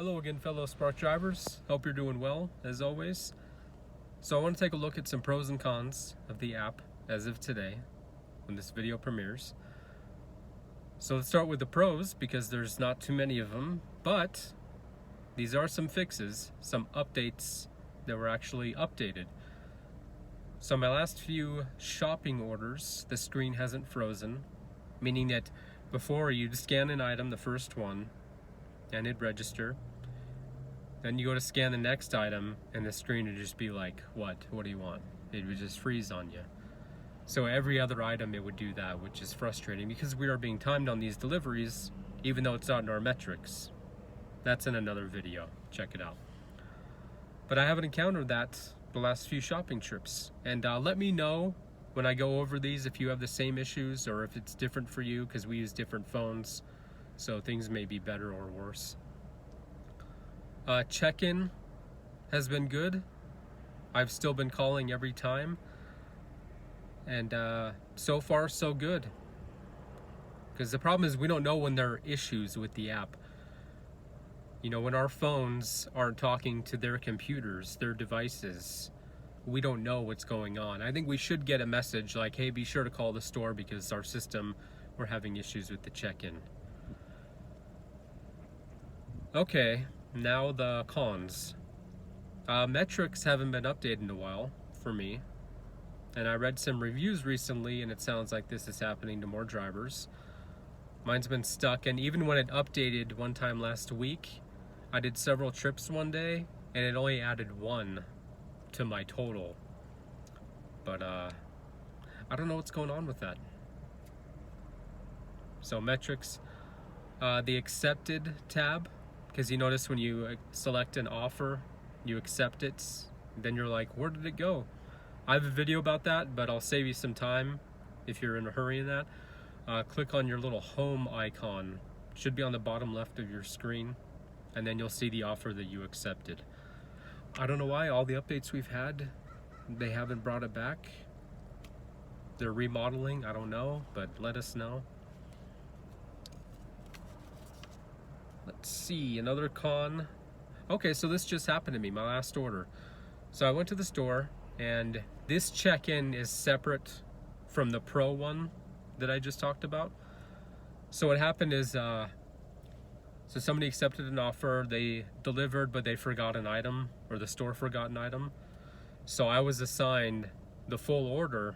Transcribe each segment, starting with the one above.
Hello again, fellow Spark drivers. Hope you're doing well, as always. So I want to take a look at some pros and cons of the app as of today, when this video premieres. So let's start with the pros, because there's not too many of them, but these are some fixes, some updates that were actually updated. So my last few shopping orders, the screen hasn't frozen, meaning that before you'd scan an item, the first one, and it'd register. Then you go to scan the next item and the screen would just be like, what do you want? It would just freeze on you. So every other item it would do that, which is frustrating because we are being timed on these deliveries, even though it's not in our metrics. That's in another video, check it out. But I haven't encountered that the last few shopping trips. And let me know when I go over these if you have the same issues or if it's different for you, because we use different phones, so things may be better or worse. Check-in has been good. I've still been calling every time, and so far so good. Because the problem is we don't know when there are issues with the app. You know, when our phones aren't talking to their computers, their devices, we don't know what's going on. I think we should get a message like, hey, be sure to call the store because our system, we're having issues with the check-in. Okay, now the cons. Metrics haven't been updated in a while for me. And I read some reviews recently and it sounds like this is happening to more drivers. Mine's been stuck, and even when it updated one time last week, I did several trips one day and it only added 1 to my total. But I don't know what's going on with that. So metrics, the accepted tab, because you notice when you select an offer, you accept it, then you're like, where did it go? I have a video about that, but I'll save you some time if you're in a hurry in that. Click on your little home icon. It should be on the bottom left of your screen, and then you'll see the offer that you accepted. I don't know why all the updates we've had, they haven't brought it back. They're remodeling, I don't know, but let us know. Let's see, another con. Okay, so this just happened to me, my last order. So I went to the store, and this check-in is separate from the Pro one that I just talked about. So what happened is, so somebody accepted an offer, they delivered, but they forgot an item, or the store forgot an item. So I was assigned the full order,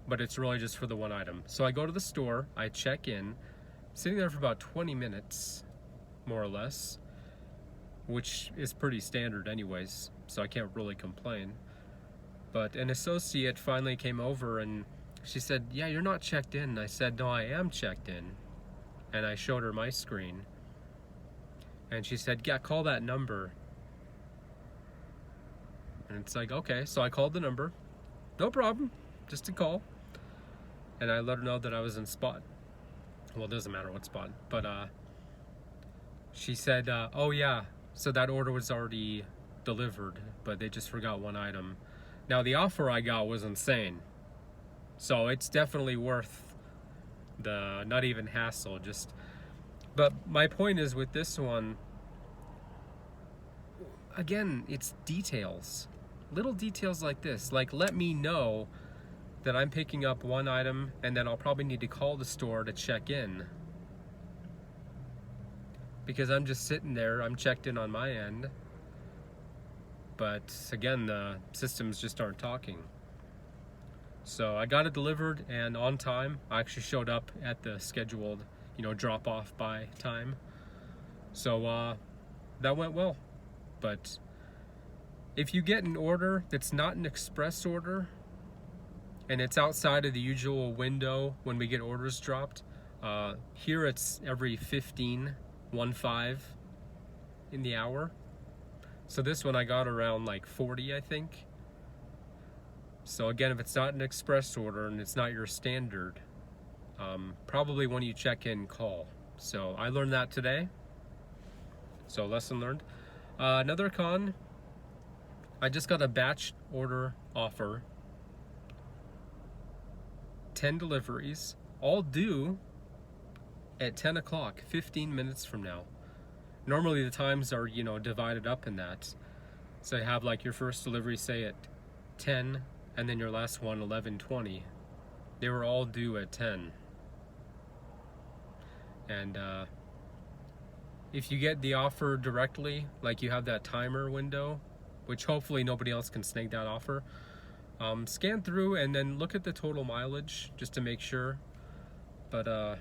but it's really just for the one item. So I go to the store, I check in, sitting there for about 20 minutes, more or less, which is pretty standard anyways, so I can't really complain. But an associate finally came over and she said, yeah, you're not checked in. And I said, no, I am checked in. And I showed her my screen. And she said, yeah, call that number. And it's like, okay, so I called the number. No problem, just a call. And I let her know that I was in spot. Well, it doesn't matter what spot, but she said, oh yeah, so that order was already delivered, but they just forgot one item. Now the offer I got was insane. So it's definitely worth the not even hassle, just, but my point is with this one, again, it's details. Little details like this, like let me know that I'm picking up one item and then I'll probably need to call the store to check in. Because I'm just sitting there, I'm checked in on my end. But again, the systems just aren't talking. So I got it delivered and on time. I actually showed up at the scheduled, drop off by time. So that went well. But if you get an order that's not an express order, and it's outside of the usual window when we get orders dropped, here it's every 15 in the hour. So this one I got around like 40, I think. So again, if it's not an express order and it's not your standard, probably when you check in, call. So I learned that today. So lesson learned. Another con, I just got a batch order offer. 10 deliveries, all due at 10 o'clock, 15 minutes from now. Normally the times are, divided up in that. So you have like your first delivery, say at 10, and then your last one 11:20. They were all due at 10. And if you get the offer directly, like you have that timer window, which hopefully nobody else can snag that offer, scan through and then look at the total mileage just to make sure. But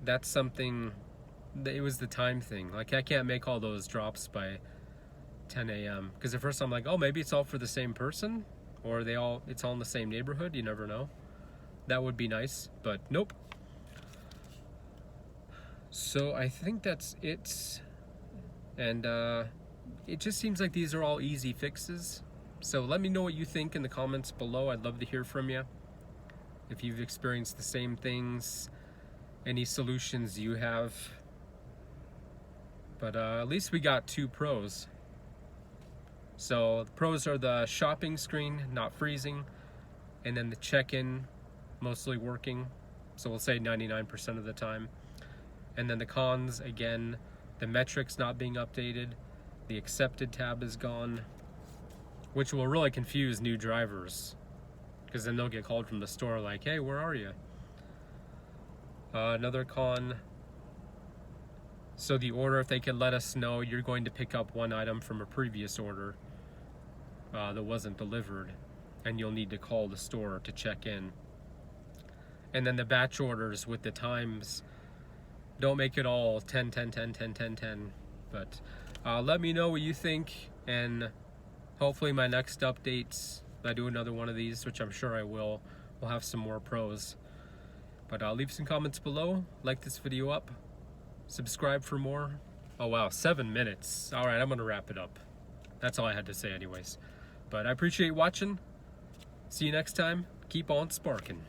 that's something, it was the time thing. Like I can't make all those drops by 10 a.m. because at first I'm like, oh, maybe it's all for the same person, or it's all in the same neighborhood. You never know. That would be nice, but nope. So I think that's it. And it just seems like these are all easy fixes. So let me know what you think in the comments below. I'd love to hear from you. If you've experienced the same things, any solutions you have. But at least we got 2 pros. So the pros are the shopping screen not freezing, and then the check-in mostly working. So we'll say 99% of the time. And then the cons, again, the metrics not being updated, the accepted tab is gone, which will really confuse new drivers, because then they'll get called from the store like, hey, where are you? Another con, so the order, if they could let us know you're going to pick up one item from a previous order that wasn't delivered, and you'll need to call the store to check in. And then the batch orders with the times, don't make it all 10, 10, 10, 10, 10, 10. But let me know what you think, and hopefully my next updates, if I do another one of these, which I'm sure I will have some more pros. But leave some comments below, like this video up, subscribe for more. Oh wow, 7 minutes. All right, I'm gonna wrap it up. That's all I had to say anyways. But I appreciate watching. See you next time. Keep on sparking.